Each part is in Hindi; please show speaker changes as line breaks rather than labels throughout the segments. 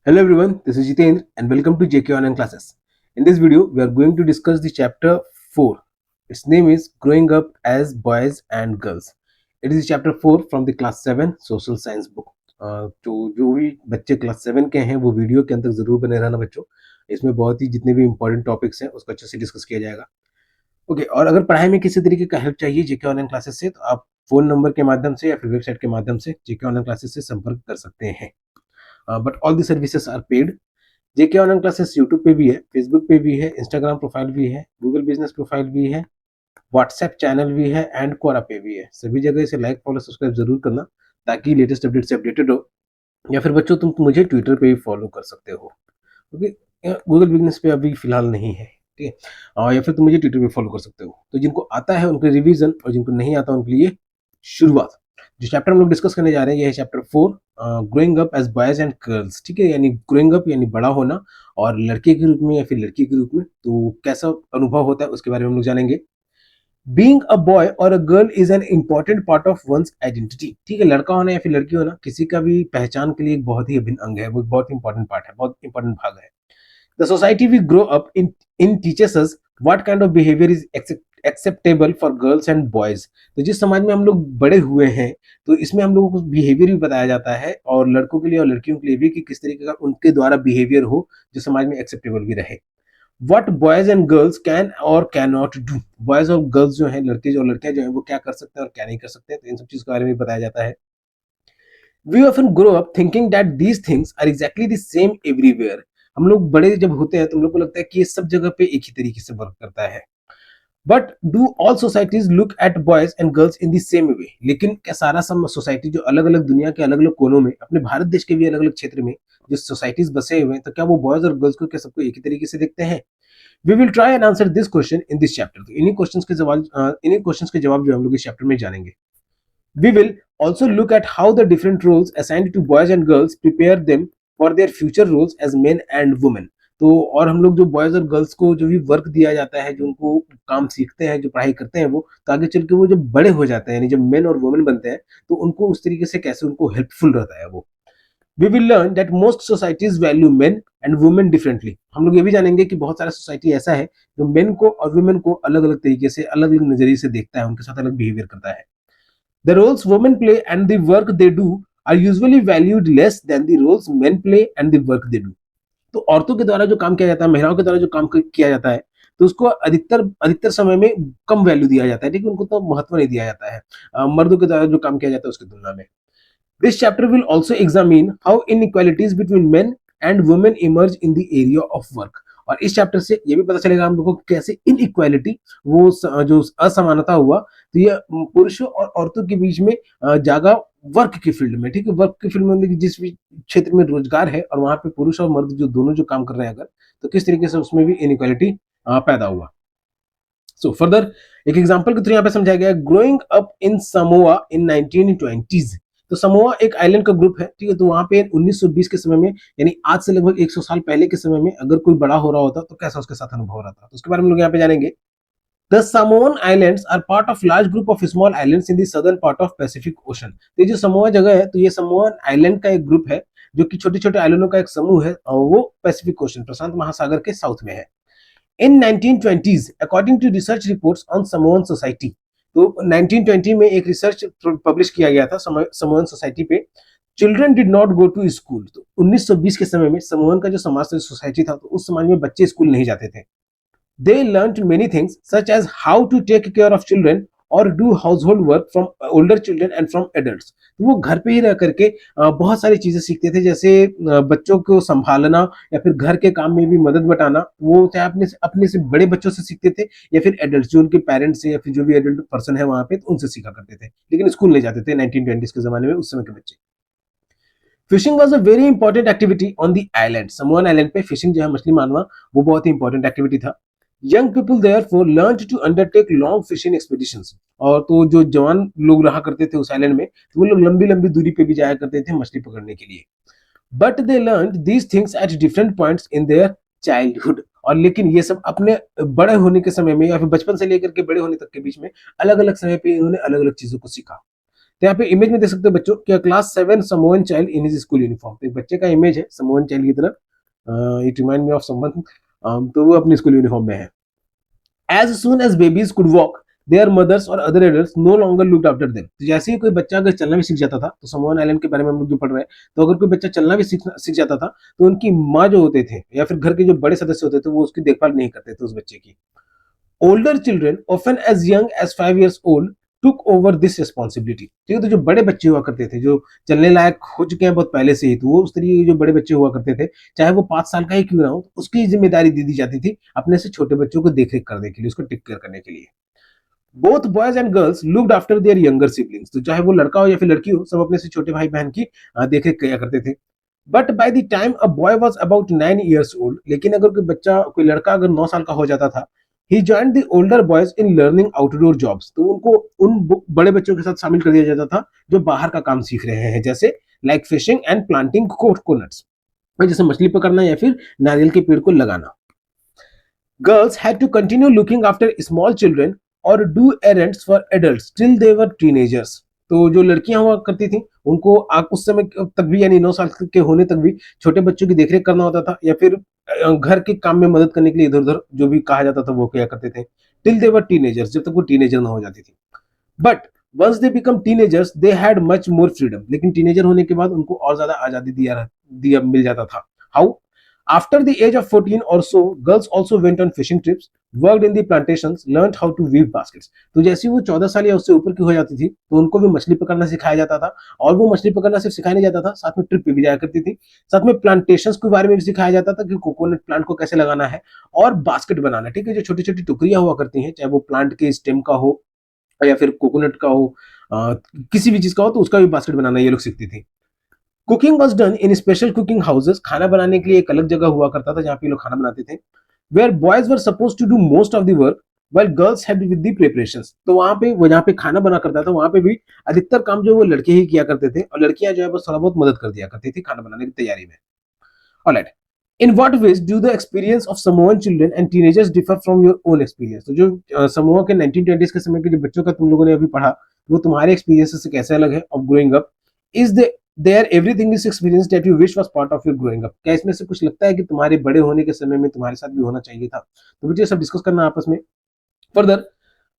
Hello everyone, this is Jitendra and welcome to JK Online Classes. In this video, we are going to discuss the chapter 4. Its name is Growing Up as Boys and Girls. It is chapter 4 from the class 7 social science book. तो जो भी बच्चे क्लास 7 के हैं वो वीडियो के अंदर जरूर बने रहना बच्चों. इसमें बहुत ही जितने भी इंपॉर्टेंट टॉपिक्स हैं उसको अच्छे से डिस्कस किया जाएगा. ओके, और अगर पढ़ाई में किसी तरीके का हेल्प चाहिए जेके ऑनलाइन क्लासेस से तो आप फोन नंबर के माध्यम से या फिर वेबसाइट के माध्यम से जेके ऑनलाइन क्लासेस से संपर्क कर सकते हैं. But all the services are paid. JK online classes YouTube पे भी है, फेसबुक पे भी है, इंस्टाग्राम प्रोफाइल भी है, गूगल बिजनेस प्रोफाइल भी है, व्हाट्सएप चैनल भी है एंड क्वोरा पे भी है. सभी जगह इसे लाइक फॉलो सब्सक्राइब जरूर करना ताकि लेटेस्ट अपडेट से अपडेटेड हो. या फिर बच्चों तुम मुझे ट्विटर पे भी फॉलो कर सकते हो. ओके, गूगल बिजनेस पे अभी फिलहाल नहीं है, ठीक है. या फिर तुम मुझे ट्विटर पे फॉलो कर सकते हो. तो जिनको आता है उनके रिवीजन और जिनको नहीं आता उनके लिए शुरुआत. जो चैप्टर हम लोग डिस्कस करने जा रहे हैं ये है chapter 4, growing up as boys and girls. ठीक है, यानी ग्रोइंग अप यानी बड़ा होना और लड़के के रूप में या फिर लड़की के रूप में तो कैसा अनुभव होता है उसके बारे में हम लोग जानेंगे. बीइंग अ बॉय और a girl is an important part of one's identity. ठीक है, लड़का होना या फिर लड़की होना किसी का भी पहचान के लिए एक बहुत ही अभिन्न अंग है, वो बहुत इंपॉर्टेंट पार्ट है, बहुत इंपॉर्टेंट भाग है. The society we grow up in teaches us what kind of behavior is acceptable for girls and boys. तो जिस समाज में हम लोग बड़े हुए हैं तो इसमें हम लोगों को बिहेवियर भी बताया जाता है और लड़कों के लिए और लड़कियों के लिए भी कि किस तरीके का उनके द्वारा बिहेवियर हो जो समाज में एक्सेप्टेबल भी रहे. What boys and girls can और cannot do. बॉयज और गर्ल्स जो हैं, लड़के जो और लड़कियां जो हैं वो क्या कर सकते हैं और क्या नहीं कर सकते हैं, तो इन सब चीज के बारे में बताया जाता है. We often grow up thinking that these things are exactly the same everywhere. हम लोग बड़े जब होते हैं तो हम लोग को लगता है कि ये सब जगह पे एक ही तरीके से वर्क करता है. But do all societies look at boys and girls in the same way. लेकिन क्या सारा सब सोसाइटी जो अलग अलग दुनिया के अलग अलग कोनों में, अपने भारत देश के भी अलग अलग क्षेत्र में जो सोसाइटीज बसे हुए हैं, तो क्या वो बॉयज और गर्ल्स को क्या सबको एक ही तरीके से देखते हैं? We will try and answer this question in this chapter. तो इन्हीं क्वेश्चन के जवाब जो हम लोग इस चैप्टर में जानेंगे. We will also look at how the different roles assigned to boys and girls prepare them for their future roles as men and women. तो और हम लोग जो बॉयज और गर्ल्स को जो भी वर्क दिया जाता है, जो उनको काम सीखते हैं, जो पढ़ाई करते हैं, वो तो आगे चल के वो जब बड़े हो जाते हैं यानी जब मेन और वुमेन बनते हैं तो उनको उस तरीके से कैसे उनको हेल्पफुल रहता है वो. We will learn that most societies value men and women differently. हम लोग ये भी जानेंगे कि बहुत सारा सोसाइटी ऐसा है जो मेन को और वुमेन को अलग अलग तरीके से, अलग अलग नजरिए से देखता है, उनके साथ अलग बिहेवियर करता है. The roles women play and the work they do are usually valued less than the roles men play and the work they do. तो औरतों के द्वारा जो काम किया जाता है, महिलाओं के द्वारा जो काम किया जाता है, तो उसको अधिकतर अधिकतर समय में कम वैल्यू दिया जाता है, ठीक है, उनको तो महत्व नहीं दिया जाता है मर्दों के द्वारा जो काम किया जाता है उसकी तुलना में. This chapter will also examine how inequalities between men and women emerge in the area of work. और इस चैप्टर से ये भी पता चलेगा हम लोगों को कैसे इनइक्वालिटी, वो जो असमानता हुआ, तो ये पुरुषों और औरतों के बीच में जागा वर्क की फील्ड में. ठीक है, वर्क की फील्ड में मतलब जिस भी क्षेत्र में रोजगार है और वहां पे पुरुष और मर्द जो दोनों जो काम कर रहे हैं अगर, तो किस तरीके से उसमें भी इनइक्वालिटी पैदा हुआ. सो फर्दर एक एग्जांपल के थ्रू यहाँ पे समझाया गया, growing up in Samoa in 1920s. तो समोआ एक आइलैंड का ग्रुप है, ठीक है, तो वहां पे 1920 के समय में यानी आज से लगभग 100 साल पहले के समय में अगर कोई बड़ा हो रहा होता तो कैसा उसके साथ अनुभव रहा था, तो उसके बारे में लोग यहाँ पे जानेंगे. The Samoan islands are part of large group of small islands in the southern part of Pacific Ocean. तो ये जो समोआ जगह है तो ये समोअन आइलैंड का एक ग्रुप है जो कि छोटे छोटे आइलैंडों का एक समूह है और वो पैसिफिक ओशन प्रशांत महासागर के साउथ में है. In 1920s, according to research reports on Samoan society, तो 1920 में एक रिसर्च पब्लिश किया गया था समोअन सोसाइटी पे. Children did not go to school. तो 1920 के समय में समोअन का जो समाज सोसाइटी था तो उस समाज में बच्चे स्कूल नहीं जाते थे. They learned many things such as how to take care of children और do house hold work from older children and from adult. तो वो घर पे ही रह करके बहुत सारी चीजें सीखते थे, जैसे बच्चों को संभालना या फिर घर के काम में भी मदद बटाना. वो चाहे अपने से बड़े बच्चों से सीखते थे या फिर एडल्ट जो उनके पेरेंट्स से या फिर जो भी एडल्ट पर्सन है वहां पे तो उनसे सीखा करते थे, लेकिन स्कूल नहीं जाते थे 1920s के जमाने में उस समय के बच्चे. Fishing was a very important activity on the island. Samoan island पे फिशिंग जो है, मछली मारना, वो बहुत ही इंपॉर्टेंट एक्टिविटी था. Young people therefore learned to undertake long fishing expeditions. और तो जो जवान लोग रहा करते थे उस आइलैंड में तो वो लोग लंबी लंबी दूरी पे भी जाया करते थे मछली पकड़ने के लिए. But they learn these things at different points in their childhood. और लेकिन ये सब अपने बड़े होने के समय में या फिर बचपन से लेकर के बड़े होने तक के बीच में अलग अलग समय पे इन्होंने अलग अलग चीजों को सीखा. तो यहाँ पे इमेज में देख सकते हो बच्चों कि class 7 Samoan child in his school uniform, तो एक बच्चे का इमेज है समोअन चाइल्ड की तरह, it remind me of someone, तो वो अपनी स्कूल यूनिफॉर्म में है। As soon as babies could walk, their mothers or other adults no longer looked after them। तो जैसे ही कोई बच्चा अगर चलना भी सीख जाता था, तो समोअन आइलैंड के बारे में हम लोग जो पढ़ रहे हैं, तो अगर कोई बच्चा चलना भी सीख जाता था, तो उनकी माँ जो होते थे या फिर घर के जो बड़े सदस्य होते थे, वो उसकी देखभाल नहीं करते थे उस बच्चे की। Older children, often as young as 5 years old, took over this responsibility। ठीक है, तो जो बड़े बच्चे हुआ करते थे, जो चलने लायक हो चुके हैं बहुत पहले से ही, तो वो उस तरीके के जो बड़े बच्चे हुआ करते थे, चाहे वो 5 साल का ही क्यों ना हो, तो उसकी जिम्मेदारी दे दी जाती थी अपने से छोटे बच्चों को देख रेख करने के लिए, उसको टेक केयर करने के लिए। Both boys and girls looked after their younger siblings, तो चाहे वो लड़का हो या फिर लड़की हो, सब अपने से छोटे भाई बहन की देख रेख किया करते थे। But by the time a boy was about 9 years old, लेकिन अगर कोई बच्चा, कोई लड़का अगर 9 साल का हो जाता था, he joined the older boys in learning outdoor jobs, तो उनको उन बड़े बच्चों के साथ शामिल कर दिया जाता था जो बाहर का काम सीख रहे हैं, जैसे like fishing and planting coconuts, जैसे मछली पकड़ना या फिर नारियल के पेड़ को लगाना। Girls had to continue looking after small children or do errands for adults till they were teenagers। तो जो लड़कियां हुआ करती थी, उनको उस समय तक भी, यानी 9 साल के होने तक भी छोटे बच्चों की देखरेख करना होता था, या फिर घर के काम में मदद करने के लिए इधर उधर जो भी कहा जाता था वो किया करते थे, टिल दे वर टीनेजर्स, जब तक वो टीनेजर ना हो जाती थी। But once they become teenagers they had much more freedom, लेकिन टीनेजर होने के बाद उनको और ज्यादा आजादी दिया मिल जाता था। How? After the age of 14 or so, girls also went on fishing trips, worked in the plantations, learned how to weave baskets। तो जैसे ही वो 14 साल या उससे ऊपर की हो जाती थी, तो उनको भी मछली पकड़ना सिखाया जाता था, और वो मछली पकड़ना सिर्फ सिखाया नहीं जाता था, साथ में ट्रिप पे भी जाया करती थी। साथ में प्लांटेशंस के बारे में भी सिखाया जाता था कि कोकोनट प्लांट को कैसे लगाना है, और बास्केट बनाना, ठीक है, जो छोटी छोटी टुकड़ियां हुआ करती हैं, चाहे वो प्लांट के स्टेम का हो या फिर कोकोनट का हो, किसी भी चीज का हो, तो उसका भी बास्केट बनाना ये लोग सीखती थी। Cooking was done in special cooking houses, खाना बनाने के लिए एक अलग जगह हुआ करता था जहाँ पे लोग खाना बनाते थे। Where boys were suppose to do most of the work while girls help with the preparations. तो वहां पे, वो जहाँ पे खाना बना करता था, वहां पे भी अधिकतर काम जो वो लड़के ही किया करते थे, और लड़कियां जो है बस थोड़ा बहुत मदद कर दिया करती थी खाना बनाने की तैयारी में। Alright, in what ways do the experience of Samoan children and teenagers differ from your own experience. तो जो समोआ के 1920s के समय के जो बच्चों का तुम लोगों ने अभी पढ़ा, वो तुम्हारे एक्सपीरियंस से कैसे अलग है of growing up? Is the there everything is experience that you wish was part of your growing up? क्या इसमें से कुछ लगता है कि तुम्हारे बड़े होने के समय में तुम्हारे साथ भी होना चाहिए था? तो मुझे सब डिस्कस करना आपस में। फर्दर,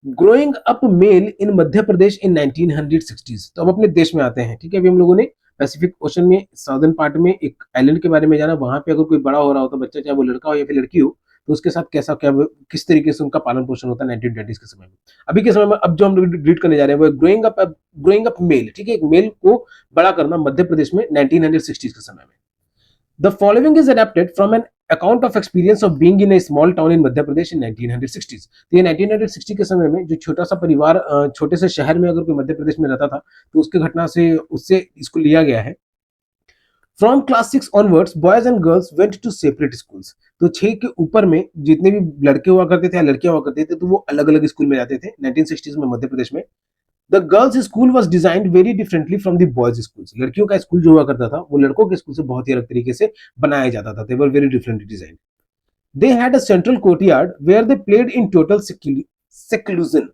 ग्रोइंग अप मेल इन मध्य प्रदेश इन 1960s। तो अब अपने देश में आते हैं, ठीक है। अभी हम लोगों ने पैसिफिक ओशन में साउदर्न पार्ट में एक आइलैंड के बारे में जाना, वहां पे अगर कोई बड़ा हो रहा हो तो बच्चा, चाहे वो लड़का हो या फिर लड़की हो, तो उसके साथ कैसा क्या किस तरीके से उनका पालन पोषण होता है 1920s के समय में। अभी के समय में अब जो हम लोग रीड करने जा रहे हैं वो ग्रोइंग अप मेल, ठीक है, एक मेल को बड़ा करना मध्य प्रदेश में 1960s के समय में। The following is adapted from an account of experience of being in a small town in Madhya Pradesh in 1960s। तो ये 1960 के समय में जो छोटा सा परिवार, छोटे से शहर में अगर कोई मध्य प्रदेश में रहता था, तो उसके घटना से उससे इसको लिया गया है। From class 6 onwards boys and girls went to separate schools. तो 6 के ऊपर में जितने भी लड़के हुआ करते थे या लड़कियां हुआ करते थे, तो वो अलग अलग स्कूल में जाते थे 1960s में मध्य प्रदेश में। The girls school was designed very differently from the boys school. लड़कियों का स्कूल जो हुआ करता था, वो लड़कों के स्कूल से बहुत ही अलग तरीके से बनाया जाता था। They were very differently design. They had a central courtyard where they played in total seclusion.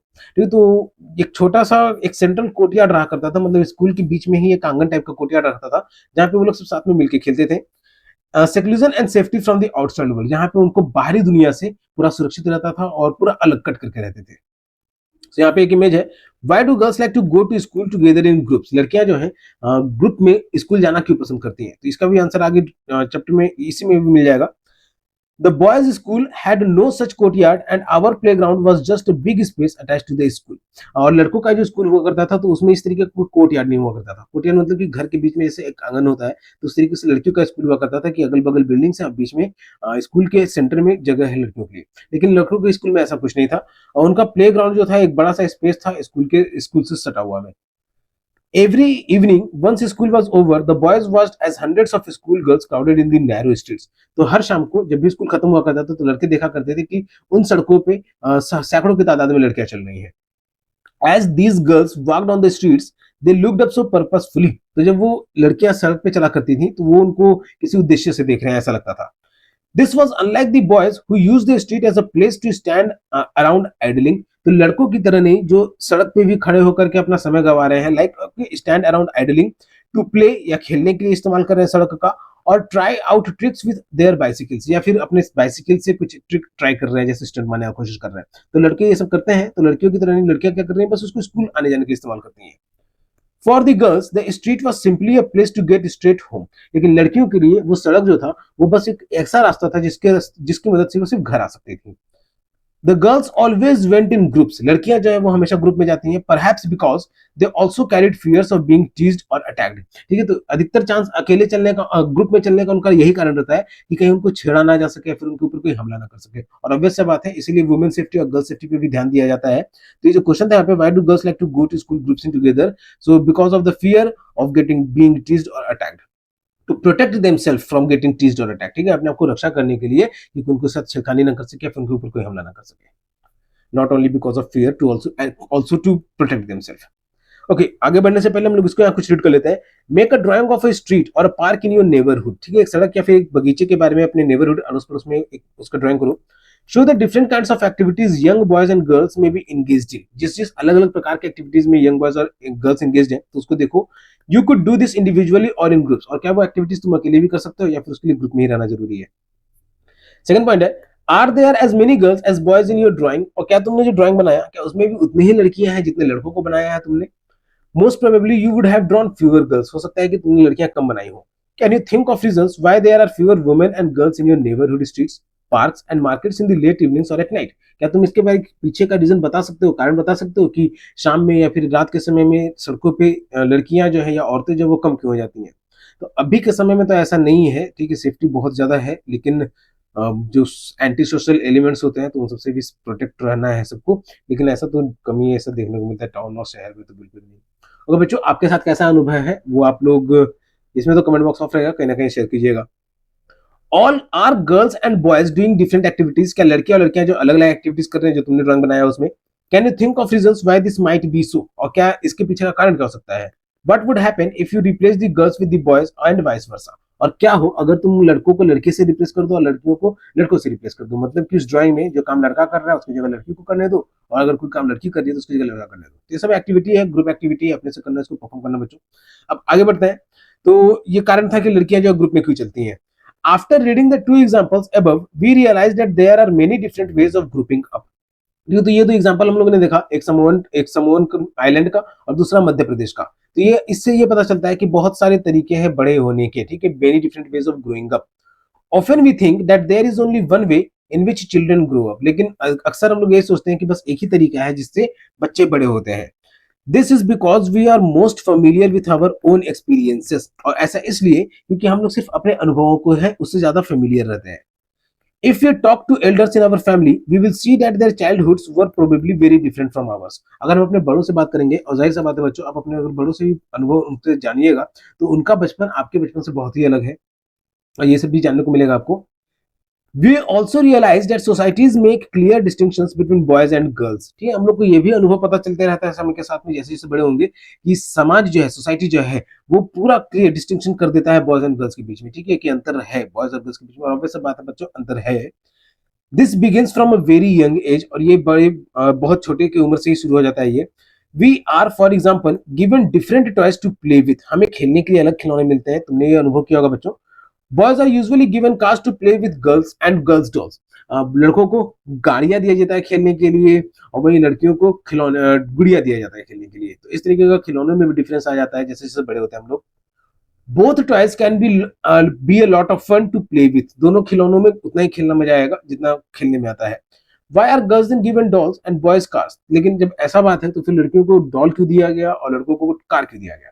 तो एक छोटा सा एक सेंट्रल कोर्टयार्ड रहा करता था, मतलब स्कूल के बीच में ही एक आंगन टाइप का कोर्टयार्ड रहता था, जहाँ पे वो लोग सब साथ में मिलकर खेलते थे। Seclusion and safety from the outside world, जहाँ पे उनको बाहरी दुनिया से पूरा सुरक्षित रहता था और पूरा अलग कट करके रहते थे। तो यहाँ पे एक इमेज है, why do girls like to go to school together in groups. लड़कियां जो है ग्रुप में स्कूल जाना क्यों पसंद करती हैं? तो इसका भी आंसर आगे चैप्टर में इसी में भी मिल जाएगा। The boys' school had no such courtyard and our playground was just a big space attached to the school। और लड़कों का जो स्कूल हुआ करता था, तो उसमें इस तरीके का कोई कोर्टयार्ड नहीं हुआ करता था। कोर्टयार्ड मतलब कि घर के बीच में जैसे एक आंगन होता है, तो उस तरीके से लड़कियों का स्कूल हुआ करता था कि अगल बगल बिल्डिंग्स है और बीच में स्कूल के सेंटर में जगह है लड़कियों के लिए। लेकिन लड़कों के स्कूल में ऐसा कुछ नहीं था, और उनका प्ले ग्राउंड जो था एक बड़ा सा स्पेस था स्कूल से सटा हुआ में। Every evening, once school was over, the boys watched as hundreds of school girls crowded in the narrow streets। तो हर शाम को जब भी स्कूल खत्म हुआ करता था, तो लड़के देखा करते थे कि उन सड़कों पे सैकड़ों की तादाद में लड़कियां चल रही हैं। As these girls walked on the streets, they looked up so purposefully। तो जब वो लड़कियां सड़क पे चला करती थी, तो वो उनको किसी उद्देश्य से देख रहे हैं ऐसा लगता था। This was unlike the boys who used the street as a place to stand around idling। तो लड़कों की तरह नहीं जो सड़क पे भी खड़े होकर के अपना समय गंवा रहे हैं, like stand around idling to play या खेलने के लिए इस्तेमाल कर रहे हैं सड़क का, और try out tricks with their bicycles, या फिर अपने बाइसिकल से कुछ ट्रिक ट्राई कर रहे हैं, जैसे स्टंट मारने की कोशिश कर रहे हैं। तो लड़के ये सब करते हैं, तो लड़कियों की तरह नहीं, लड़कियां क्या कर रही हैं, बस उसको स्कूल आने जाने के लिए इस्तेमाल करती हैं। For the girls the street was simply a place to get straight home, लेकिन लड़कियों के लिए वो सड़क जो था वो बस एक ऐसा रास्ता था जिसकी मदद से वो सिर्फ घर आ सकती थी। The girls always went in groups, लड़कियां जो है वो हमेशा ग्रुप में जाती हैं, perhaps because they also carried fears of being teased और अटैक्ड। ठीक है, तो अधिकतर चांस अकेले चलने का, ग्रुप में चलने का उनका यही कारण रहता है कि कहीं उनको छेड़ा ना जा सके, फिर उनके ऊपर कोई हमला ना कर सके, और ऑब्वियस सा बात है, इसीलिए वुमेन सेफ्टी और गर्ल सेफ्टी पे भी ध्यान दिया जाता है। तो ये जो क्वेश्चन था यहाँ पे, why do girls like to go to school groups in together, so because of the fear of getting being teased और attacked, to protect themselves from getting teased और अटैक। ठीक है, अपने आप को रक्षा करने के लिए कि उनके साथ छेड़खानी ना कर सके, फिर उनके ऊपर कोई हमला ना कर सके, not only because of fear, to also to protect themselves. Okay, आगे बढ़ने से पहले हम लोग इसको यहाँ कुछ रीड कर लेते हैं। Make a drying of a street और अ पार्क इन योर नेबरहुड। ठीक है, एक सड़क या फिर एक बगीचे के बारे में अपने नेबरहुड अड़ोस पड़ोस में एक उसका ड्राइंग करो। Show the different kinds of activities young boys and girls में बी इंगेज्ड इन, जिस जिस अलग अलग प्रकार के एक्टिविटीज में यंग बॉयज और गर्ल्स इंगेज्ड हैं, तो उसको देखो। You could do this individually और इन ग्रुप्स, और क्या वो एक्टिविटीज तुम अकेले भी कर सकते हो या फिर उसके लिए ग्रुप में ही रहना जरूरी है। सेकंड पॉइंट है, are there as many girls as boys in your drawing, और क्या तुमने जो ड्राइंग बनाया क्या उसमें भी उतनी ही लड़कियां हैं जितने लड़कों को बनाया है तुमने। Most probably you would have drawn fewer girls, हो सकता है कि तुमने लड़कियां कम बनाई हो। Can you think of reasons why there are fewer women and girls in your neighbourhood streets, parks and markets in the late evenings or at night. क्या तुम इसके बारे पीछे का रीजन बता सकते हो, कारण बता सकते हो कि शाम में या फिर रात के समय में सड़कों पे लड़कियां जो है या औरतें जो वो कम क्यों हो जाती हैं। तो अभी के समय में तो ऐसा नहीं है, ठीक है, सेफ्टी बहुत ज्यादा है, लेकिन जो एंटी सोशल एलिमेंट्स होते हैं तो उन सबसे भी प्रोटेक्ट रहना है सबको, लेकिन ऐसा तो कमी ऐसा देखने को मिलता है टाउन और शहर में तो बिल्कुल नहीं। अगर बच्चों आपके साथ कैसा अनुभव है वो आप लोग इसमें तो कमेंट बॉक्स ऑफ रहेगा, कहीं ना कहीं शेयर कीजिएगा। All are girls and boys doing different activities, क्या लड़कियां और लड़कियां जो अलग अलग एक्टिविटीज कर रहे हैं जो तुमने ड्राइंग बनाया उसमें। Can you think of reasons why this might be so, और क्या इसके पीछे का कारण क्या हो सकता है। What would happen if you replace the girls with the boys and vice versa, और क्या हो अगर तुम लड़कों को लड़के से रिप्लेस कर दो और लड़कियों को लड़कों से रिप्लेस कर दो, मतलब कि उस ड्राइंग में जो काम लड़का कर रहा है उसकी जगह लड़की को करने दो, और अगर कोई काम लड़की कर रही है तो उसकी जगह लड़का करने दो। तो ये सब एक्टिविटी है, ग्रुप एक्टिविटी है, अपने से करना, इसको परफॉर्म करना बच्चों। अब आगे बढ़ते हैं। तो ये कारण था कि लड़कियां जो ग्रुप में क्यों चलती हैं। After reading the two examples above, we realized that there are many different ways of grouping up. तो ये दो एग्जांपल हम लोगों ने देखा, एक समोन आइलैंड का और दूसरा मध्य प्रदेश का। तो ये इससे ये पता चलता है कि बहुत सारे तरीके हैं बड़े होने के, ठीक है, very different ways of growing up. Often we think that there is only one way in which children grow up, लेकिन अक्सर हम लोग ये सोचते हैं कि बस एक ही तरीका है जिससे बच्चे बड़े होते हैं। This is because we are most familiar with our own experiences, और ऐसा इसलिए क्योंकि हम लोग सिर्फ अपने अनुभवों को है उससे ज्यादा फेमिलियर रहते हैं। If we talk to elders in our family, we will see that their childhoods were probably very different from ours. अगर हम अपने बड़ों से बात करेंगे, और जाहिर सा बात है बच्चों, आप अपने अगर बड़ों से भी अनुभव उनसे जानिएगा तो उनका बचपन आपके बचपन से बहुत ही अलग है, और ये सब भी जानने को मिलेगा आपको। We also realize that societies make clear distinctions between boys and girls. ठीक है, हम लोग को ये भी अनुभव पता चलते रहता है समय के साथ में, जैसे जैसे बड़े होंगे, कि समाज जो है, सोसाइटी जो है, वो पूरा क्लियर डिस्टिंक्शन कर देता है बॉयज एंड गर्ल्स के बीच में। ठीक है, कि अंतर है बॉयज और गर्ल्स के बीच में, और ऑब्वियस बात है बच्चों, अंतर है। This begins from a very young age, और ये बड़े बहुत छोटे की उम्र से ही शुरू हो जाता है ये। We are for example given different toys to play with, हमें खेलने के लिए अलग खिलौने मिलते हैं, तुमने ये अनुभव किया होगा बच्चों। Boys are usually given cars to play with girls and girls dolls, लड़कों को गाड़ियां दिया जाता है खेलने के लिए, और वहीं लड़कियों को खिलौने गुड़िया दिया जाता है खेलने के लिए। तो इस तरीके का खिलौनों में भी डिफरेंस आ जाता है जैसे जैसे बड़े होते हैं हम लोग। Both toys can be a lot of fun to play with, दोनों खिलौनों में उतना ही खेलना मजा आएगा जितना खेलने में आता है। Why are girls in given dolls and boys cars, लेकिन जब ऐसा बात है तो फिर लड़कियों को डॉल क्यों दिया गया और लड़कों को कार क्यों दिया गया।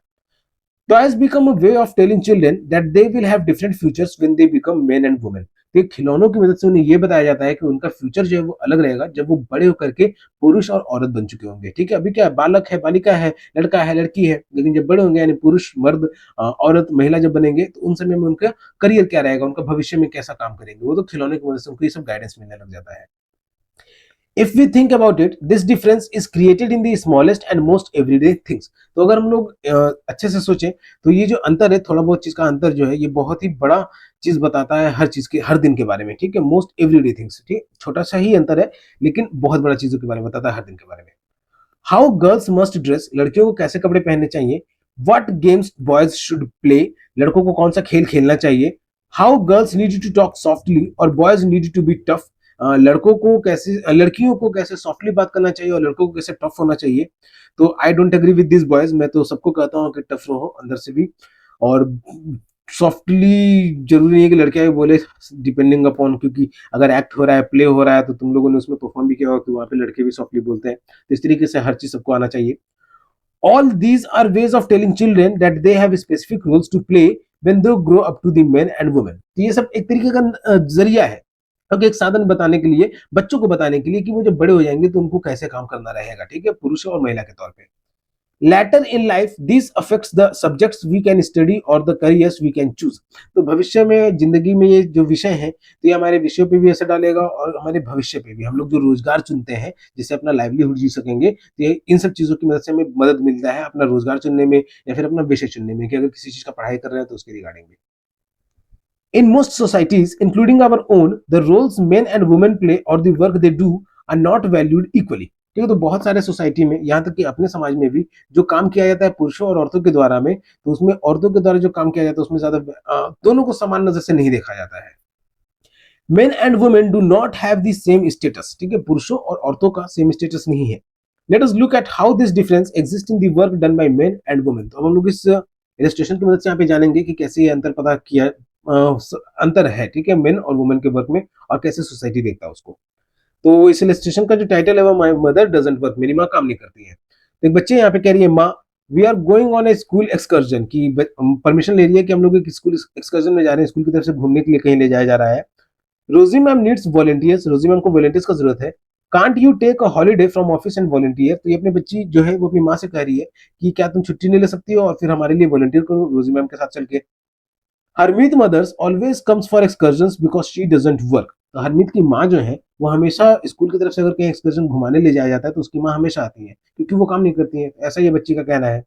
Toys become a way of telling children that they will have different futures when they become men and women. तो खिलौनों की मदद से उन्हें यह बताया जाता है कि उनका फ्यूचर जो है वो अलग रहेगा जब वो बड़े होकर के पुरुष और औरत बन चुके होंगे। ठीक है, अभी क्या है, बालक है, बालिका है, लड़का है, लड़की है, लेकिन जब बड़े होंगे यानी पुरुष, मर्द, औरत, महिला जब बनेंगे तो उन समय में उनका करियर क्या रहेगा, उनका भविष्य में कैसा काम करेंगे, वो तो खिलौने की मदद से उनको ये सब गाइडेंस मिलने लग जाता है। If we think about it, this difference is created in the smallest and most everyday things. तो अगर हम लोग अच्छे से सोचें तो ये जो अंतर है, थोड़ा बहुत चीज का अंतर जो है, ये बहुत ही बड़ा चीज बताता है हर चीज के, हर दिन के बारे में, ठीक है, मोस्ट एवरीडे थिंग्स, ठीक, छोटा सा ही अंतर है लेकिन बहुत बड़ा चीजों के बारे में बताता है, हर दिन के बारे में। हाउ गर्ल्स मस्ट ड्रेस, लड़कियों को कैसे कपड़े पहनने चाहिए। What games boys should play, लड़कों को कौन सा खेल खेलना चाहिए। How girls need to talk softly और boys need to be tough, लड़कों को कैसे, लड़कियों को कैसे सॉफ्टली बात करना चाहिए और लड़कों को कैसे टफ होना चाहिए। तो I don't agree with this boys, मैं तो सबको कहता हूँ कि टफ रहो अंदर से भी, और सॉफ्टली जरूरी नहीं है कि लड़कियां भी बोले, डिपेंडिंग अपॉन, क्योंकि अगर एक्ट हो रहा है, प्ले हो रहा है, तो तुम लोगों ने उसमें परफॉर्म भी किया होगा, तो वहां पे लड़के भी सॉफ्टली बोलते हैं। तो इस तरीके से हर चीज सबको आना चाहिए। All these are ways of telling children that they have specific roles to play when they grow up to the men and women। तो ये सब एक तरीके का जरिया है, क्योंकि एक साधन बताने के लिए, बच्चों को बताने के लिए कि वो जब बड़े हो जाएंगे तो उनको कैसे काम करना रहेगा, ठीक है, पुरुष और महिला के तौर पे। Later in life, this affects the subjects we can study or the careers we can choose। तो भविष्य में, जिंदगी में ये जो विषय है, तो ये हमारे विषयों पे भी असर डालेगा और हमारे भविष्य पे भी। हम लोग जो रोजगार चुनते हैं जिससे अपना लाइवलीहुड जी सकेंगे, तो ये इन सब चीजों की मदद से हमें मदद मिलता है अपना रोजगार चुनने में या फिर अपना विषय चुनने में, कि अगर किसी चीज का पढ़ाई कर रहे हैं तो उसके रिगार्डिंग भी। In most societies, including our own, the roles men and women play or the work they do are not valued equally। ठीक है, तो बहुत सारे सोसाइटी में, यहाँ तक कि अपने समाज में भी, जो काम किया जाता है पुरुषों और औरतों के द्वारा में, तो उसमें औरतों के द्वारा जो काम किया जाता है उसमें ज्यादा दोनों को समान नजर से नहीं देखा जाता है। Main and women do not have the same status, ठीक है, पुरुषों और औरतों का सेम स्टेटस नहीं है। Let us look at how this difference exist in the work done by main and women. तो हम लोग इस इलस्ट्रेशन की मदद से यहाँ पे जानेंगे कि कैसे ये अंतर पता किया, अंतर है, ठीक है, मेन और वुमेन के वर्क में, और कैसे सोसाइटी देखता है उसको। तो इस इलस्ट्रेशन का जो टाइटल है वो माय मदर डजंट वर्क, मेरी माँ काम नहीं करती है। तो एक बच्चे यहाँ पे कह रही है, माँ we are going on a school excursion, की परमिशन ले रही है कि हम लोग एक स्कूल एक्सकर्जन में जा रहे हैं, स्कूल की तरफ से घूमने के लिए कहीं ले जाया जा रहा है। Rosie ma'am needs volunteers, Rosie ma'am को वॉलंटियर्स का जरूरत है। Can't you take a holiday from office and volunteer. तो ये अपनी बच्ची जो है वो अपनी माँ से कह रही है कि क्या तुम छुट्टी नहीं ले सकती हो और फिर हमारे लिए वॉलंटियर करो रोजी मैम के साथ चल के। Harmeet mother's always comes for excursion because she doesn't work. तो हरमीत की माँ जो है वो हमेशा स्कूल की तरफ से अगर कहीं एक्सकर्जन घुमाने ले जाया जाता है तो उसकी माँ हमेशा आती है, क्योंकि वो काम नहीं करती है, ऐसा ये बच्ची का कहना है।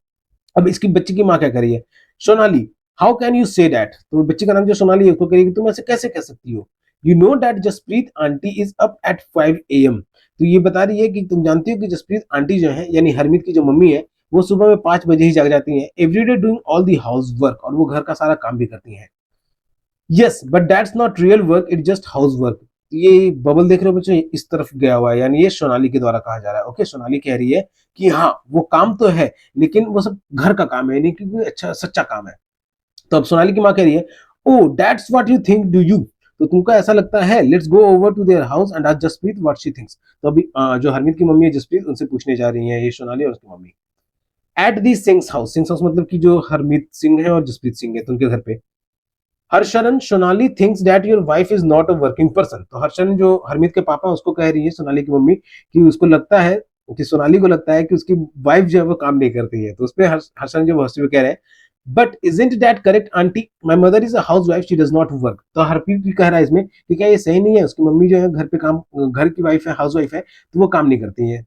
अब इसकी बच्ची की माँ क्या करी है, Sonali how can you say that. तो बच्ची का नाम जो सोनाली है उसको कहेगी तुम ऐसे कैसे कह सकती हो। You know that Jaspreet aunty is up at 5 AM। तो ये बता रही है कि तुम जानती हो कि जसप्रीत आंटी जो है, यानी हरमीत की जो मम्मी है, वो सुबह में 5 बजे ही जाग जाती हैं, everyday doing all the house work, और वो घर का सारा काम भी करती हैं। Yes but that's not real work, it just house work. ये बबल देख रहे हो बच्चों, इस तरफ गया हुआ है, यानी ये सोनाली के द्वारा कहा जा रहा है। ओके, सोनाली कह रही है कि हाँ वो काम तो है लेकिन वो सब घर का काम है, यानी कि कोई अच्छा सच्चा काम है। तो अब सोनाली की माँ कह रही है, oh that's what you think do you. तो तुमको ऐसा लगता है, let's go over to their house and ask Jaspreet what she thinks. तो अभी जो हरमीत की मम्मी है जसप्रीत, उनसे पूछने जा रही है ये सोनाली और उसकी mummy. At the sings house मतलब कि जो हरमीत सिंह है और जसप्रीत सिंह है, तो उनके घर पे। Harsharan Sonali thinks that your wife is not a working person. तो हर्षरन जो हरमीत के पापा उसको कह रही है, सोनाली की मम्मी, कि उसको लगता है, कि सोनाली को लगता है कि उसकी वाइफ जो है वो काम नहीं करती है। तो उस पर हर्षरन जो हंसते हुए कह रहे हैं, but isn't that correct aunty, my mother is a house wife she does not work. तो हरप्रीत भी कह रहा है इसमें कि क्या ये सही नहीं है, उसकी मम्मी जो है घर पे काम, घर की वाइफ है, हाउस वाइफ है, तो वो काम नहीं करती है।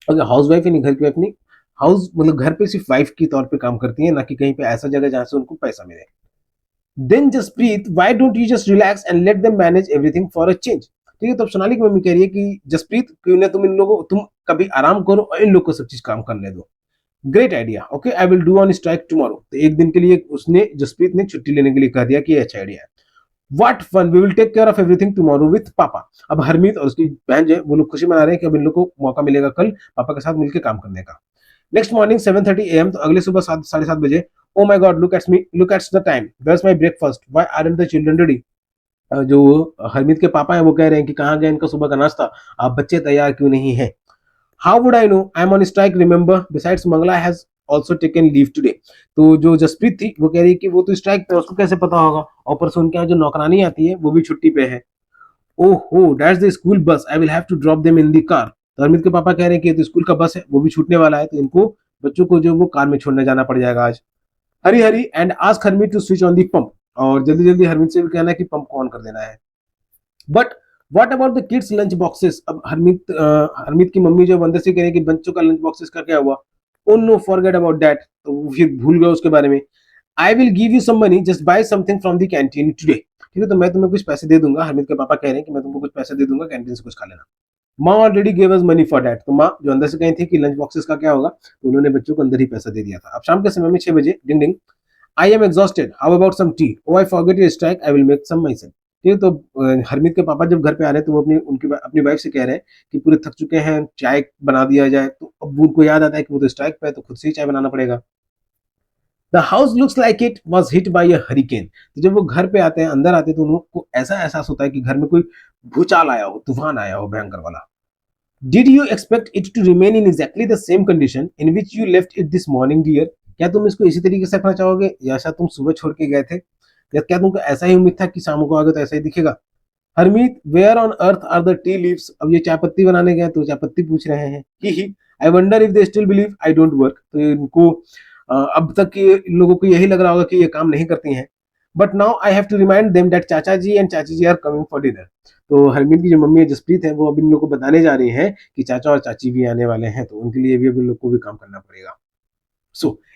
अगर हाउस वाइफ है नहीं, घर की वाइफ नहीं, हाउस मतलब घर पे सिर्फ वाइफ के तौर पे काम करती है, ना कि कहीं पे ऐसा जगह जहां से उनको पैसा मिले। Then Jaspreet why don't you just relax and let them manage everything for a change. ठीक है, तो सोनाली की मम्मी कह रही है कि जसप्रीत क्यों ना तुम इन लोगों, तुम कभी आराम करो और इन लोग को सब चीज काम करने दो। Great idea, okay I will do on strike tomorrow. तो एक दिन के लिए उसने, जसप्रीत ने छुट्टी लेने के लिए कह दिया कि ये अच्छा आइडिया है। What fun, we will take care of everything tomorrow with papa. अब हरमीत और उसकी बहन जो है वो लोग खुशी मना रहे हैं कि अब इन लोग को मौका मिलेगा कल पापा के साथ मिलकर काम करने का। नेक्स्ट मॉर्निंग 7:30 AM, तो अगले सुबह 7, 7:30 बजे। Oh my God look at me, look at the time, where's my breakfast, why aren't the children ready. जो हरमीत के पापा हैं वो कह रहे हैं कि कहाँ गया इनका सुबह का नाश्ता, आप बच्चे तैयार क्यों नहीं है। How would I know, I am on strike remember, besides Mangala has also taken leave today. तो जो जसप्रीत थी वो कह रही है कि वो तो स्ट्राइक पे, उसको कैसे पता होगा, और पर से उनके यहाँ जो नौकरानी आती है वो भी छुट्टी पे है। ओहो that's the school bus, I will have to drop them in the car. तो हरमीत के पापा कह रहे हैं कि ये तो स्कूल का बस है, वो भी छूटने वाला है, तो इनको बच्चों को जो वो कार में छोड़ने जाना पड़ जाएगा आज। Hurry hurry and ask Harmeet to switch on the pump, और जल्दी जल्दी हरमीत से भी कहना है कि पंप को ऑन कर देना है। But what about the kids lunch boxes? अब हरमीत की मम्मी जो अंदर से कह रही है कि बच्चों का लंच बॉक्सेस का क्या हुआ? Oh no, forget about that. तो फिर भूल गए उसके बारे में। I will give you some money, just buy something from the canteen today. ठीक है, तो मैं तुम्हें कुछ पैसे दे दूंगा। हरमीत के पापा कह रहे हैं कि मैं तुमको कुछ पैसे दे दूंगा, कैंटीन से कुछ खा लेना। माँ already gave us money for that. तो माँ जो अंदर से कही थी कि लंच बॉक्सेस का क्या होगा, तो उन्होंने बच्चों को अंदर ही पैसा दे दिया था। अब शाम के समय में 6 बजे, ding ding, I am exhausted, how about some tea? Oh I forget your strike, I will make some myself. ठीक है, तो हरमीत के पापा जब घर पे आ रहे हैं तो वो अपनी वाइफ से कह रहे हैं कि पूरे थक चुके हैं, चाय बना दिया जाए। तो अब उनको याद आता है कि वो तो स्ट्राइक पे है, तो खुद से ही चाय बनाना पड़ेगा। The house looks like it was hit by a hurricane. तो जब वो घर पे आते हैं, अंदर आते हैं, तो उनको ऐसा एहसास होता है कि घर में कोई भूचाल आया हो, तूफान आया हो भयंकर वाला। Did you expect it to remain in exactly the same condition in which you left it this morning dear? क्या तुम इसको इसी तरीके से रखना चाहोगे, या ऐसा तुम सुबह छोड़ के गए थे? या क्या तुमको ऐसा ही उम्मीद था कि शाम को आगे तो ऐसा ही दिखेगा? Harmeet, where on earth are the tea leaves? अब ये चाय पत्ती बनाने गए तो चाय पत्ती पूछ रहे हैं। He, I wonder if they still believe I don't work. तो इनको अब तक के इन लोगों को यही लग रहा होगा कि ये काम नहीं करती हैं। But now I have to remind them that chacha ji and chachi ji are coming for dinner. तो हरमीत की जो मम्मी है, जसप्रीत है, वो अब इन लोग को बताने जा रही है कि चाचा और चाची भी आने वाले हैं, तो उनके लिए भी अब इन लोग को भी काम करना पड़ेगा।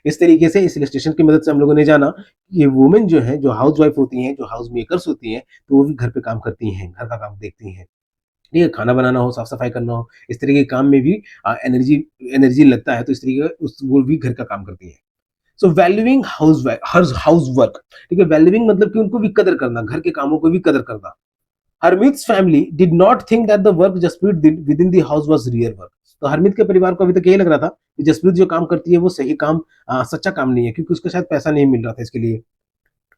इस तरीके से इस इलस्ट्रेशन की मदद से हम लोगों ने जाना कि वुमेन जो है, जो हाउस वाइफ होती हैं, जो हाउस मेकर्स होती हैं, तो वो भी घर पे काम करती हैं, घर का काम देखती हैं। ठीक है, खाना बनाना हो, साफ सफाई करना हो, इस तरह के काम में भी एनर्जी एनर्जी लगता है, तो इस तरीके का वो भी घर का काम करती है। सो वैल्यूइंग हाउस वर्क। ठीक है, वैल्यूइंग मतलब कि उनको भी कदर करना, घर के कामों को भी कदर करना। Harmeet family did not think that the work Jaspreet did within the house was real work. तो हरमीत के परिवार को अभी तक यही लग रहा था कि जसप्रीत जो काम करती है वो सही काम, सच्चा काम नहीं है, क्योंकि उसको शायद पैसा नहीं मिल रहा था इसके लिए।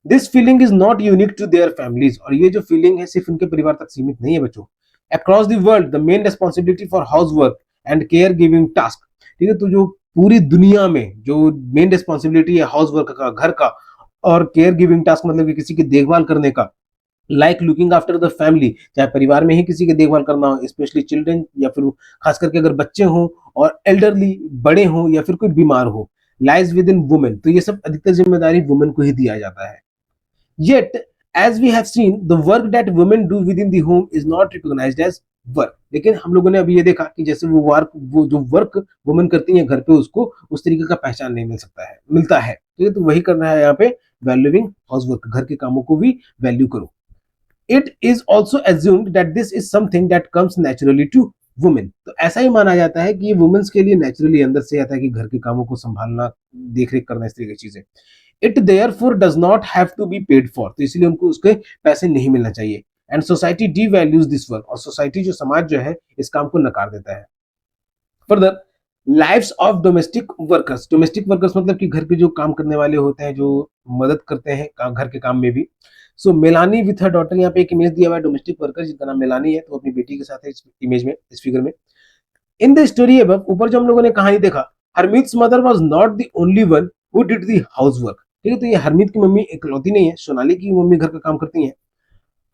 This feeling is not unique to their families. और ये जो फीलिंग है सिर्फ उनके परिवार तक सीमित नहीं है बच्चों। Across the world the main responsibility for house work and care giving task. ठीक है, तो जो पूरी दुनिया में जो मेन रिस्पॉन्सिबिलिटी है हाउस वर्क का, घर का, और केयर गिविंग टास्क मतलब कि किसी की देखभाल करने का, like looking after the family, चाहे परिवार में ही किसी की देखभाल करना हो, स्पेशली चिल्ड्रन, या फिर खास करके अगर बच्चे हों, और एल्डरली बड़े हों, या फिर कोई बीमार हो, लाइज विद इन वुमेन। तो ये सब अधिकतर जिम्मेदारी वुमेन को ही दिया जाता है। Yet, as we have seen, the work that women do within the home is not recognized as work. लेकिन हम लोगों ने अभी ये देखा कि जैसे वो जो वर्क वुमेन करती है घर पे, उसको उस तरीके का पहचान नहीं मिलता है। ठीक है, तो वही करना है यहाँ पे, वैल्यूइंग हाउस वर्क, घर के कामों को भी वैल्यू करो। It is also assumed that this is something that comes naturally to women. तो ऐसा ही माना जाता है कि ये वुमेन्स के लिए नेचुरली अंदर से आता है कि घर के कामों को संभालना, देख रेख करना, इस तरीके की चीजें। It therefore does not have to be paid for. तो इसलिए उनको उसके पैसे नहीं मिलना चाहिए। And society devalues this work. और सोसाइटी, जो समाज जो है, इस काम को नकार देता है। Further, lives of domestic workers. Domestic workers मतलब कि घर के जो काम करने वाले होते हैं, जो मदद करते हैं घर के काम में भी। सो मेलानी विथ हर डॉटर, यहाँ पे एक इमेज दिया हुआ है डोमेस्टिक वर्कर जिसका नाम मेलानी है, तो अपनी बेटी के साथ है इस इमेज में, इस फिगर में। इन द स्टोरी अब ऊपर जो हम लोगों ने कहानी देखा, Harmeet mother was not the only one who did the house work. ठीक है, तो ये हरमीत की मम्मी इकलौती नहीं है, सोनाली की मम्मी घर का काम करती हैं।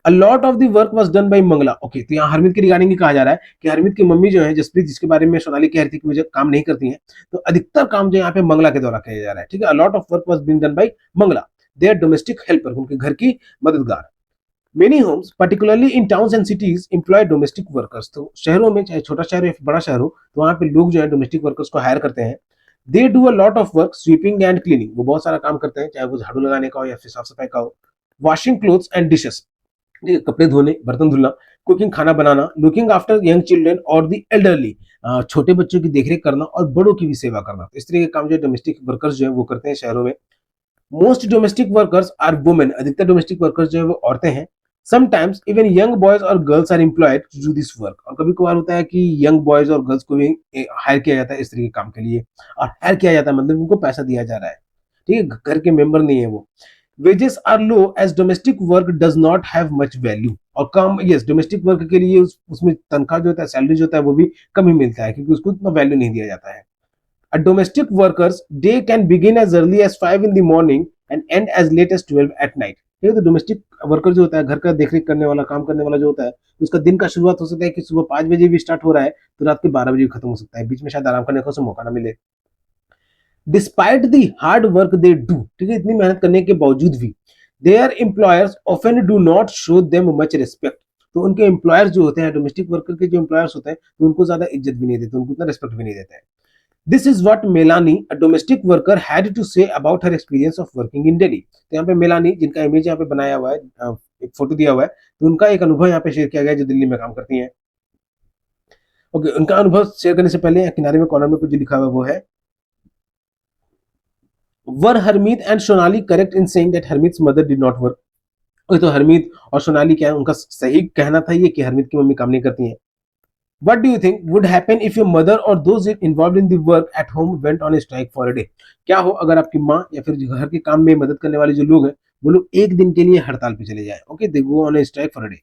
A lot of the work was done by Mangala. Okay, तो यहाँ हरमीत की रिगार्डिंग ही कहा जा रहा है कि हरमीत की मम्मी जो है जसप्रीत, जिसके बारे में सोनाली कह रही थी कि मुझे काम नहीं करती है, तो अधिकतर काम जो यहाँ पे मंगला के द्वारा किया जा रहा है। ठीक है, a lot of work was been done by Mangala, their domestic helper, उनके घर की मददगार। Many homes particularly in towns and cities employ domestic workers. तो शहरों में, चाहे छोटा शहर या बड़ा शहर हो, तो वहाँ पे लोग जो है डोमेस्टिक वर्कर्स को हायर करते हैं। They do a lot of work, sweeping and cleaning. वो बहुत सारा काम करते हैं, चाहे वो झाड़ू लगाने का हो या फिर साफ सफाई का हो। वॉशिंग क्लोथ्स एंड डिशेस, कपड़े धोने, बर्तन धुलना। कुकिंग, खाना बनाना। लुकिंग आफ्टर यंग चिल्ड्रन और द एल्डरली, छोटे बच्चों की देखरेख करना और बड़ों की भी सेवा करना। तो इस तरह के काम जो डोमेस्टिक वर्कर्स जो है वो करते हैं शहरों में। Most domestic workers are women. अधिकतर डोमेस्टिक वर्कर्स जो है वो औरतें हैं। समटाइम्स इवन यंग बॉयज और girls are employed to do this work. और कभी कभार होता है कि यंग बॉयज और गर्ल्स को भी हायर किया जाता है इस तरह के काम के लिए। और हायर किया जाता है मतलब उनको पैसा दिया जा रहा है। ठीक है, घर के मेंबर नहीं है वो। Wages are low as domestic work does not have much value. और कम, यस, डोमेस्टिक वर्क के लिए उसमें तनख्वाह जो होता है, सैलरी जो होता है, वो भी कम ही मिलता है, क्योंकि उसको उतना वैल्यू नहीं दिया जाता है। A domestic worker's day can begin as early as 5 in the morning and end as late as 12 at night. ठीक है, तो डोमेस्टिक वर्कर जो होता है, घर का देखरेख करने वाला, काम करने वाला जो होता है, उसका दिन का शुरुआत हो सकता है कि सुबह 5 बजे भी स्टार्ट हो रहा है, तो रात के 12 बजे भी खत्म हो सकता है। बीच में शायद आराम करने का उसे मौका ना मिले। Despite the hard work they do, ठीक है, इतनी मेहनत करने के बावजूद भी, their employers often do not show them much respect. तो उनके एम्प्लॉयर्स जो होते हैं, डोमेस्टिक वर्कर के जो एम्प्लॉयर्स होते हैं, तो उनको ज्यादा इज्जत भी नहीं देते, उनको उतना रिस्पेक्ट भी नहीं देते हैं. This is what Melanie a domestic worker had to say about her experience of working in Delhi. तो यहाँ पे मेलानी, जिनका इमेज यहाँ पे बनाया हुआ है, एक फोटो दिया हुआ है, तो उनका एक अनुभव यहाँ पे शेयर किया गया है जो दिल्ली में काम करती हैं. ओके, उनका अनुभव शेयर करने से पहले किनारे में कॉर्नर में कुछ जो लिखा हुआ है वो है, were Harmeet and Sonali correct in saying that Harmeet's mother did not work. तो हरमीत और सोनाली, क्या है उनका सही कहना था ये कि हरमीत की मम्मी काम नहीं करती हैं. What do you think would happen if your mother or those involved in the work at home went on a strike for a day? क्या हो अगर आपकी माँ या फिर घर के काम में मदद करने वाले जो लोग हैं, वो लोग एक दिन के लिए हड़ताल पे चले जाए. Okay, they go on a strike for a day.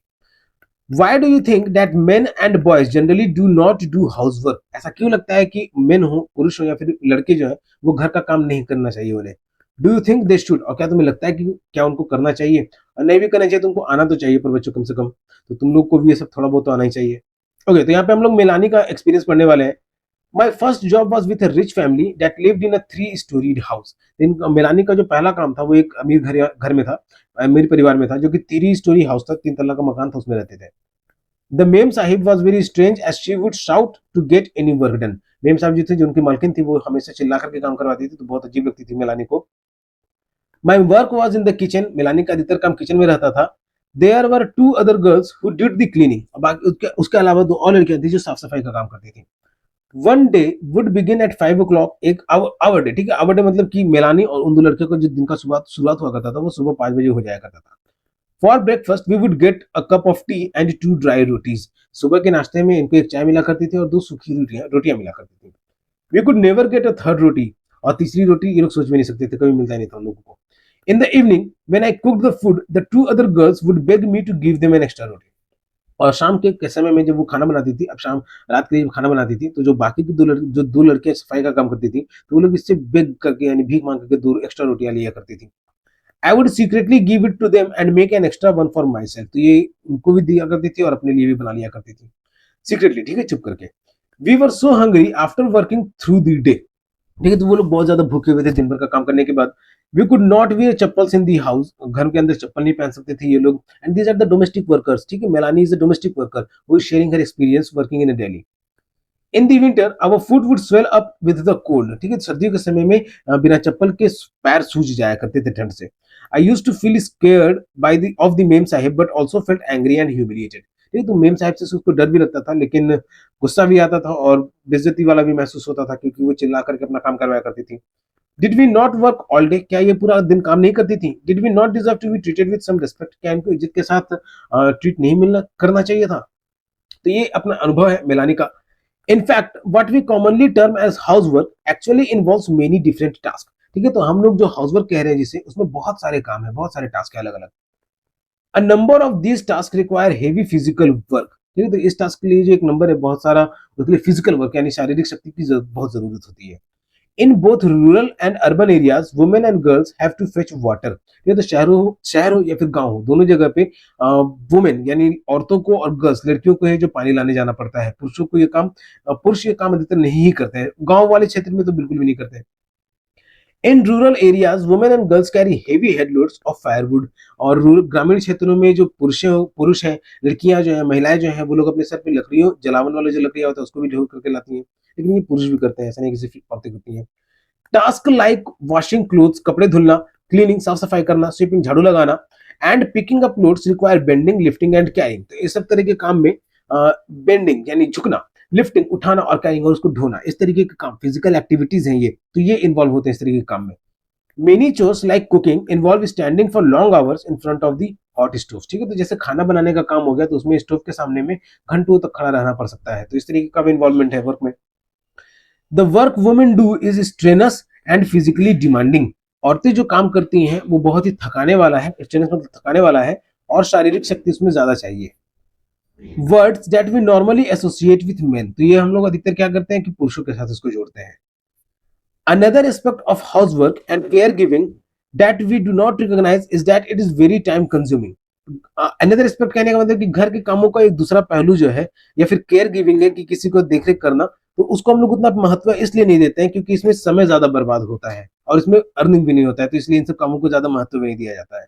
Why do you think that men and boys generally do not do housework? ऐसा क्यों लगता है कि मेन हो, पुरुष हो या फिर लड़के जो है, वो घर का काम नहीं करना चाहिए उन्हें? Do you think they should? और क्या तुम्हें लगता है कि क्या उनको करना चाहिए? और नहीं भी करना चाहिए तो उनको आना तो चाहिए, पर बच्चों कम से कम तो तुम लोग को भी ये सब थोड़ा बहुत तो आना ही चाहिए. ओके, तो यहाँ पे हम लोग मेलानी का एक्सपीरियंस पढ़ने वाले हैं. My first job was with a rich family that lived in a 3 storeyed house. Melanie का जो पहला काम था वो एक अमीर घर में था, अमीर परिवार में था, जो कि 3 स्टोरी हाउस था, 3 तल्ला का मकान था, उसमें रहते थे. The ma'am sahib was very strange as she would shout to get any work done. Mem sahib जो थे, जो उनकी मालकिन थी, वो हमेशा चिल्ला करके काम करवाती थी, तो बहुत अजीब लगती थी मेलानी को. My work was in the kitchen. Melanie का अधिकतर काम किचन में रहता था. There were 2 other girls who did the cleaning. बाकी उसके अलावा 2 और लड़कियां थी जो साफ सफाई का काम करती थी. One day would begin eight 5 o'clock. एक आवर डे, ठीक है, आवर डे मतलब कि मेलानी और उन 2 लड़कियों को जो दिन का शुरुआत हुआ करता था वो सुबह 5 बजे हो जाया करता था. For breakfast we would get a cup of tea and 2 dry rotis. सुबह के नाश्ते में इनको एक चाय मिला करती थी और 2 सूखी रोटियां मिला करती थी. We could never get a third roti. और तीसरी रोटी ये लोग सोच भी नहीं सकते थे, कभी मिलता नहीं था उन लोगों को. In the evening when I cooked the food the 2 other girls would beg me to give them an extra roti. और शाम के समय में जब वो खाना बनाती थी, अब शाम रात के लिए खाना बनाती थी, तो जो बाकी की दो लड़कियां सफाई का काम करती थी, तो वो लोग इससे बेग करके यानी भीख मांग करके 2 एक्स्ट्रा रोटियां लिया करती थी. I would secretly give it to them and make an extra one for myself. तो ये उनको भी दिया करती थी और अपने लिए भी बना लिया करती थी सीक्रेटली, ठीक है, चुप करके. We were so hungry after working through the day. ठीक है, तो वो लोग बहुत ज्यादा भूखे हुए थे दिन भर का काम करने के बाद. We could not wear chappals in the house. घर के अंदर चप्पल नहीं पहन सकते थे ये लोग. And these are the domestic workers. ठीक है, Melanie is a domestic worker who is sharing her experience working in Delhi. In the winter our foot would swell up with the cold. ठीक है, सर्दियों के समय में बिना चप्पल के पैर सूज जाया करते थे ठंड से. I used to feel scared by the off the ma'am Sahib but also felt angry and humiliated. ठीक है, तो मेम साहिब से उसको डर भी लगता था, लेकिन गुस्सा भी आता था और बेइज्जती वाला भी महसूस होता था, क्योंकि वो चिल्ला करके अपना काम करवाया करती थी. Did we not work all day. क्या ये पूरा दिन काम नहीं करती थी? Did we not deserve to be treated with some respect. क्या इनको इज्जत के साथ ट्रीट नहीं मिलना करना चाहिए था? तो ये अपना अनुभव है मेलानी का. In fact, what we commonly term as housework actually involves many different tasks. ठीक है, तो हम लोग जो हाउसवर्क कह रहे हैं जिसे, उसमें बहुत सारे काम है, बहुत सारे टास्क है अलग अलग. A number of these tasks require heavy physical work. ठीक है, तो इस टास्क के लिए जो एक नंबर है बहुत सारा, उसके लिए फिजिकल वर्क यानी शारीरिक शक्ति की बहुत जरूरत होती है. In both rural and urban areas women and girls have to fetch water. ये तो शहर हो या फिर गांव हो, दोनों जगह पे वुमेन यानी औरतों को और गर्ल्स लड़कियों को है जो पानी लाने जाना पड़ता है. पुरुषों को ये काम पुरुष ये काम अधिकतर नहीं ही करते हैं, गांव वाले क्षेत्र में तो बिल्कुल भी नहीं करते हैं. In rural areas women and girls carry heavy head loads of firewood. और ग्रामीण क्षेत्रों में जो पुरुष हैं, लड़कियां जो है, महिलाएं जो है, वो लोग अपने सर पे लकड़ियों, जलावन वाले जो लकड़ियां होता है उसको भी ढो करके लाती हैं. लेकिन ये पुरुष भी करते हैं, ऐसा नहीं कि सिर्फ औरतें करती हैं. टास्क लाइक वॉशिंग क्लोथ्स, कपड़े धुलना, क्लीनिंग, साफ सफाई करना, स्वीपिंग, झाड़ू लगाना, and picking up loads require bending, lifting and carrying. तो इस सब तरह के काम में बेंडिंग यानी झुकना, लिफ्टिंग उठाना और कैरिंग और उसको ढोना, इस तरीके के काम फिजिकल एक्टिविटीज हैं ये, तो ये इन्वॉल्व होते हैं इस तरीके के काम में. Many chores like cooking involve standing for long hours in front of the hot stove. ठीक है, तो जैसे खाना बनाने का काम हो गया, तो उसमें स्टोव के सामने में घंटों तक खड़ा रहना पड़ सकता है. तो इस तरीके का भी इन्वॉल्वमेंट है वर्क में. The work women do is strenuous and physically demanding. औरतें जो काम करती हैं वो बहुत ही थकाने वाला है, स्ट्रेनस मतलब थकाने वाला है, और शारीरिक शक्ति उसमें ज्यादा चाहिए. Words that we normally associate with men. तो ये हम लोग अधिकतर क्या करते हैं कि पुरुषों के साथ इसको जोड़ते हैं. Another aspect of housework and care giving that we do not recognise is that it is very time consuming. Another aspect कहने का मतलब कि घर के कामों का एक दूसरा पहलू जो है, या फिर केयर गिविंग है कि किसी को देखरेख करना, तो उसको हम लोग उतना महत्व इसलिए नहीं देते हैं क्योंकि इसमें समय ज्यादा बर्बाद होता है और इसमें अर्निंग भी नहीं होता है, तो इसलिए इन सब कामों को ज्यादा महत्व नहीं दिया जाता है.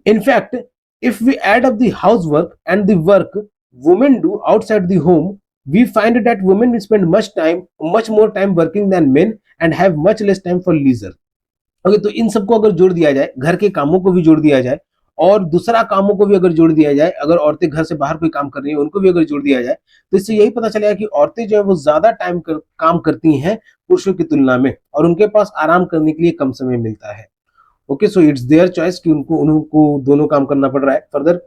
In fact If we add up the housework and the work women do outside the home, we find that women spend much more time working than men and have much less time for leisure. Okay, तो इन सबको अगर जोड़ दिया जाए, घर के कामों को भी जोड़ दिया जाए और दूसरा कामों को भी अगर जोड़ दिया जाए, अगर औरतें घर से बाहर कोई काम कर रही हैं उनको भी अगर जोड़ दिया जाए, तो इससे यही पता चलेगा कि औरतें जो है वो ज्यादा काम करती हैं पुरुषों की तुलना में, और उनके पास आराम करने के लिए कम समय मिलता है. Okay, so it's their choice कि उनको उनको दोनों काम करना पड़ रहा है. Further,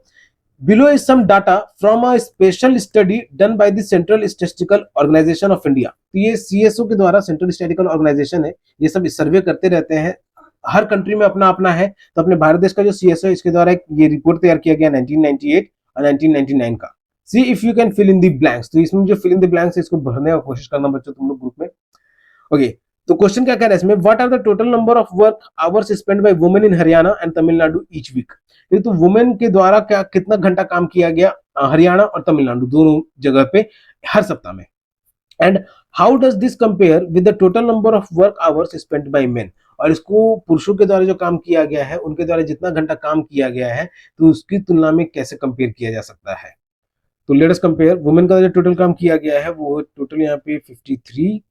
below is some data from a special study done by the Central Statistical Organization of India. तो ये CSO के द्वारा, सेंट्रल स्टैटिस्टिकल ऑर्गेनाइजेशन है, ये सब सर्वे करते रहते हैं. हर कंट्री में अपना अपना है. तो अपने भारत देश का जो CSO है, इसके द्वारा ये रिपोर्ट तैयार किया गया 1998 और 1999 का. See if you can fill in the blanks. तो इसमें जो फिल इन द ब्लैंक्स है, इसको भरने का कोशिश करना बच्चों तुम लोग ग्रुप में. ओके, तो क्वेश्चन क्या कह रहा है इसमें, what are the total number of work hours spend by women in Haryana and Tamil Nadu each week. ये तो वुमेन के द्वारा क्या कितना घंटा काम किया गया हरियाणा और तमिलनाडु दोनों जगह पे हर सप्ताह में. And how does this compare with the total number of work hours spent by men. और इसको पुरुषों के द्वारा जो काम किया गया है, उनके द्वारा जितना घंटा काम किया गया है, तो उसकी तुलना में कैसे कंपेयर किया जा सकता है. तो लेट अस कंपेयर. वुमेन का जो टोटल काम किया गया है वो टोटल यहाँ पे 53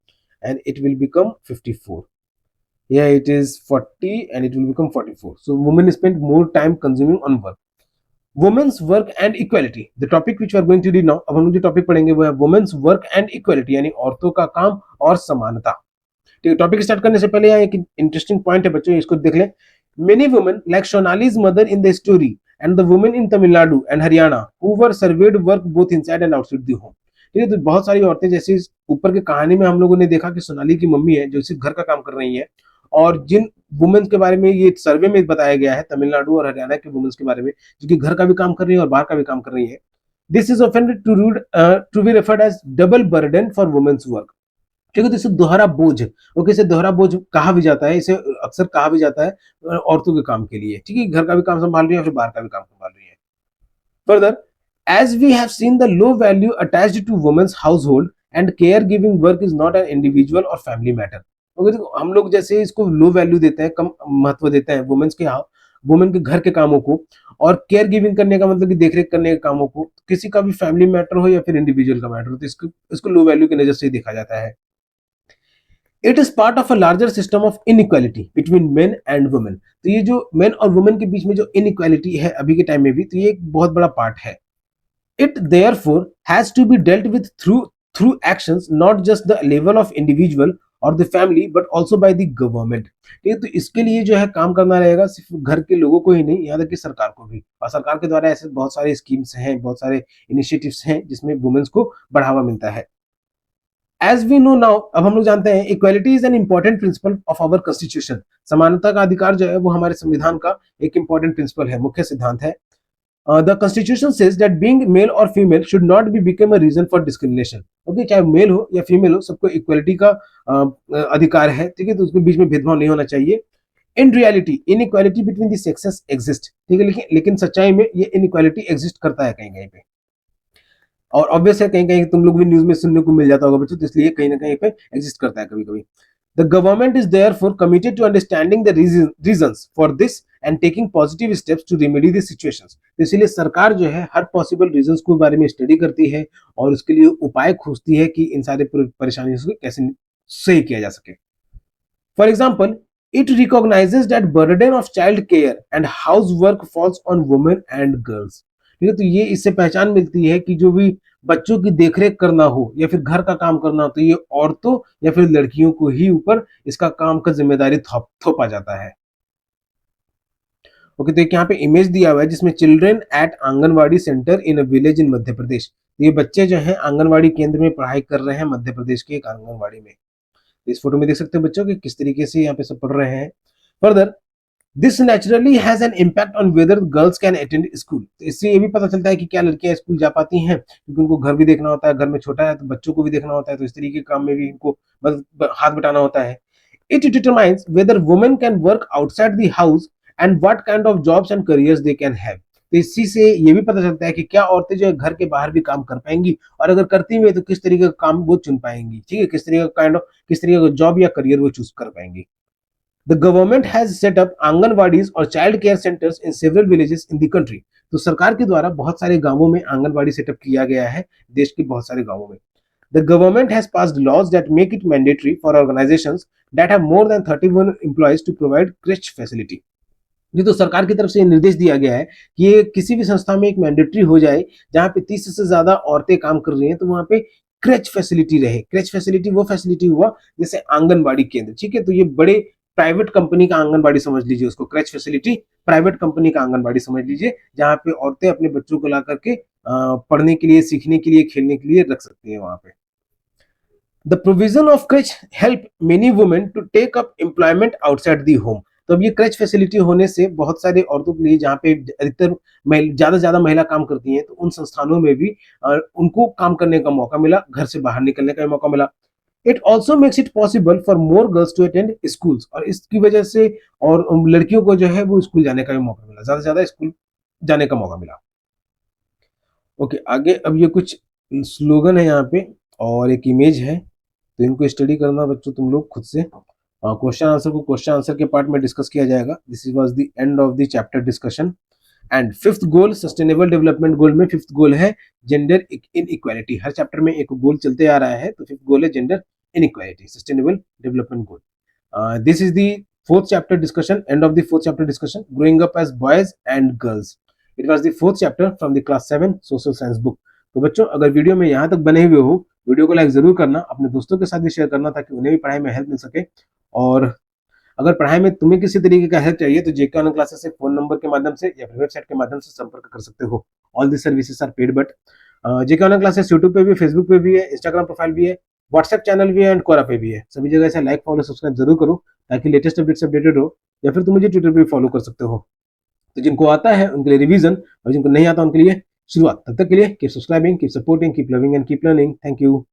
and it will become 54. Yeah, it is 40 and it will become 44. So women spend more time consuming on work. Women's work and equality, the topic which we are going to read now. अब हम लोग जो टॉपिक पढ़ेंगे वो है women's work and equality, यानी औरतों का काम और समानता. ठीक है, टॉपिक स्टार्ट करने से पहले यहाँ एक इंटरेस्टिंग पॉइंट है बच्चों, इसको देख लें. Many women like Sonali's mother in the story and the women in Tamil Nadu and Haryana who were surveyed work both inside and outside the home. ठीक है, तो बहुत सारी औरतें, जैसे ऊपर की कहानी में हम लोगों ने देखा कि सोनाली की मम्मी है जो सिर्फ घर का काम कर रही है, और जिन वुमेन्स के बारे में ये सर्वे में बताया गया है तमिलनाडु और हरियाणा के वुमेन्स के बारे में, जो कि घर का भी काम कर रही है और बाहर का भी काम कर रही है, this is often to be referred as double burden for women's work. ठीक है, तो इसे दोहरा बोझ, ओके, इसे दोहरा बोझ कहा भी जाता है, इसे अक्सर कहा भी जाता है औरतों के काम के लिए. ठीक है, घर का भी काम संभाल रही है फिर बाहर का भी काम संभाल रही है. Further, as we have seen the low value attached to women's household and caregiving work is not an individual or family matter. Okay, तो हम लोग जैसे इसको लो वैल्यू देते हैं, कम महत्व देते हैं वुमेन के घर के कामों को, और केयर गिविंग करने का मतलब कि देखरेख करने के कामों को, किसी का भी फैमिली मैटर हो या फिर इंडिविजुअल का मैटर हो, तो इसको लो वैल्यू की नजर से ही देखा जाता है. It is part of a larger system of inequality between main and women. तो ये जो मेन और वुमेन के बीच में जो इनइक्वालिटी है अभी के टाइम में भी, तो ये एक बहुत बड़ा पार्ट है. It therefore has to be dealt with through actions, not just the level of individual or the family, but also by the government. ठीक है, तो इसके लिए जो है काम करना रहेगा सिर्फ घर के लोगों को ही नहीं, यहाँ तक कि सरकार को भी. और सरकार के द्वारा ऐसे बहुत सारे स्कीम्स हैं, बहुत सारे इनिशिएटिव्स हैं जिसमें वुमेन्स को बढ़ावा मिलता है. एज वी नो नाउ, अब हम लोग जानते हैं, equality is an important principle of our constitution. समानता का अधिकार जो है वो हमारे संविधान का एक इंपॉर्टेंट प्रिंसिपल है, मुख्य सिद्धांत है. The Constitution says that being male or female should not be become a reason for discrimination. Okay, चाहे मेल हो या फीमेल हो, सबको इक्वलिटी का अधिकार है. ठीक है, तो उसके बीच में भेदभाव नहीं होना चाहिए. In reality inequality between the sexes exist. ठीक है, लेकिन सच्चाई में ये इनइक्वालिटी एग्जिस्ट करता है कहीं कहीं पे, और ऑब्वियस है कहीं कहीं तुम लोग भी न्यूज में सुनने को मिल जाता होगा बच्चों, तो इसलिए कहीं ना कहीं पे एग्जिस्ट करता है कभी कभी. The government is therefore committed to understanding the reasons for this and taking positive steps to remedy the situations. तो इसीलिए सरकार जो है हर पॉसिबल रीजंस को बारे में स्टडी करती है और उसके लिए उपाय खोजती है कि इन सारे परेशानियों को कैसे सही किया जा सके. For example, it recognizes that burden of child care and housework falls on women and girls. ठीक है, तो ये इससे पहचान मिलती है कि जो भी बच्चों की देखरेख करना हो या फिर घर का काम करना हो, तो ये औरतों या फिर लड़कियों को ही ऊपर इसका काम का जिम्मेदारी थोपा जाता है. ओके, तो एक यहाँ पे इमेज दिया हुआ है जिसमें children at anganwadi centre in a village in Madhya Pradesh. ये बच्चे जो हैं आंगनवाड़ी केंद्र में पढ़ाई कर रहे हैं मध्य प्रदेश के एक आंगनवाड़ी में. इस फोटो में देख सकते हो बच्चों कि किस तरीके से यहाँ पे सब पढ़ रहे हैं. Further, this naturally has an impact on whether girls can attend school. तो इससे ये भी पता चलता है कि क्या लड़कियां स्कूल जा पाती हैं, क्योंकि उनको घर भी देखना होता है, घर में छोटा है तो बच्चों को भी देखना होता है, तो इस तरीके के काम में भी इनको हाथ बटाना होता है. It determines weather women can work outside the house and what kind of jobs and careers they can have. तो इसी से ये भी पता चलता है कि क्या औरतें जो है घर के बाहर भी काम कर पाएंगी, और अगर करती हुई तो किस तरीके का काम वो चुन पाएंगी. ठीक है, किस तरीके का जॉब या करियर वो चूज कर पाएंगी. The government has set up Anganwadis or child care centers in several villages in the country. तो सरकार के द्वारा बहुत सारे गांवों में आंगनबाड़ी सेटअप किया गया है, देश के बहुत सारे गांवों में। The government has passed laws that make it mandatory for organizations that have more than 31 employees to provide crèche facility. ये तो सरकार की तरफ से निर्देश दिया गया है कि ये किसी भी संस्था में एक मैंडेटरी हो जाए जहां पे 30 से ज्यादा औरतें काम कर रही हैं, तो वहां पे क्रेच फैसिलिटी रहे। क्रेच फैसिलिटी वो फैसिलिटी हुआ जैसे आंगनबाड़ी केंद्र, ठीक है। तो ये बड़े प्राइवेट कंपनी का आंगनबाड़ी समझ लीजिए उसको, क्रेच फैसिलिटी प्राइवेट कंपनी का आंगनबाड़ी समझ लीजिए, जहां पे औरतें अपने बच्चों को ला करके पढ़ने के लिए, सीखने के लिए, खेलने के लिए रख सकती है वहां पे। The provision of crèche help many women to take up employment outside the home. तो अब ये क्रेच फैसिलिटी होने से बहुत सारे औरतों के लिए, जहाँ पे अधिकतर ज्यादा से ज्यादा महिला काम करती हैं, तो उन संस्थानों में भी उनको काम करने का मौका मिला, घर से बाहर निकलने का मौका मिला। It also makes it possible for more girls to attend schools, और इसकी वजह से और लड़कियों को जो है वो स्कूल जाने का भी मौका मिला, ज्यादा से ज्यादा स्कूल जाने का मौका मिला। ओके, आगे अब ये कुछ स्लोगन है यहाँ पे और एक इमेज है, तो इनको स्टडी करना बच्चों तुम लोग खुद से। क्वेश्चन आंसर को क्वेश्चन आंसर के पार्ट में डिस्कस किया जाएगा। This was the end of the chapter discussion. And fifth goal, sustainable development गोल में फिफ्थ गोल है जेंडर इन इक्वालिटी। हर चैप्टर में एक गोल चलते आ रहा है, तो फिफ्थ गोल है gender inequality, sustainable development goal. This is the fourth chapter discussion, and of the fourth chapter discussion, growing up as boys and girls. It was the fourth chapter from the class 7 social science book. तो बच्चों, अगर वीडियो में यहाँ तक बने हुए हो, वीडियो को लाइक जरूर करना, अपने दोस्तों के साथ भी शेयर करना, ताकि उन्हें भी पढ़ाई में हेल्प मिल सके। और अगर पढ़ाई में तुम्हें किसी तरीके का हेल्प चाहिए तो जेके ऑनलाइन क्लासेस से फोन नंबर के माध्यम से या फिर वेबसाइट के माध्यम से संपर्क कर सकते हो। All the services are paid, but JK online classes YouTube पे भी, फेसबुक पे भी है, इंस्टाग्राम प्रोफाइल भी है, व्हाट्सएप चैनल भी है एंड कोरा पे भी है। सभी जगह से लाइक, फॉलो, सब्सक्राइब जरूर करो, ताकि लेटेस्ट अपडेट से अपडेटेड हो। या फिर तुम मुझे ट्विटर पे फॉलो कर सकते हो। तो जिनको आता है उनके लिए रिवीजन, और जिनको नहीं आता उनके लिए शुरुआत। तब तक के लिए keep subscribing, keep supporting, keep loving and keep learning. Thank you.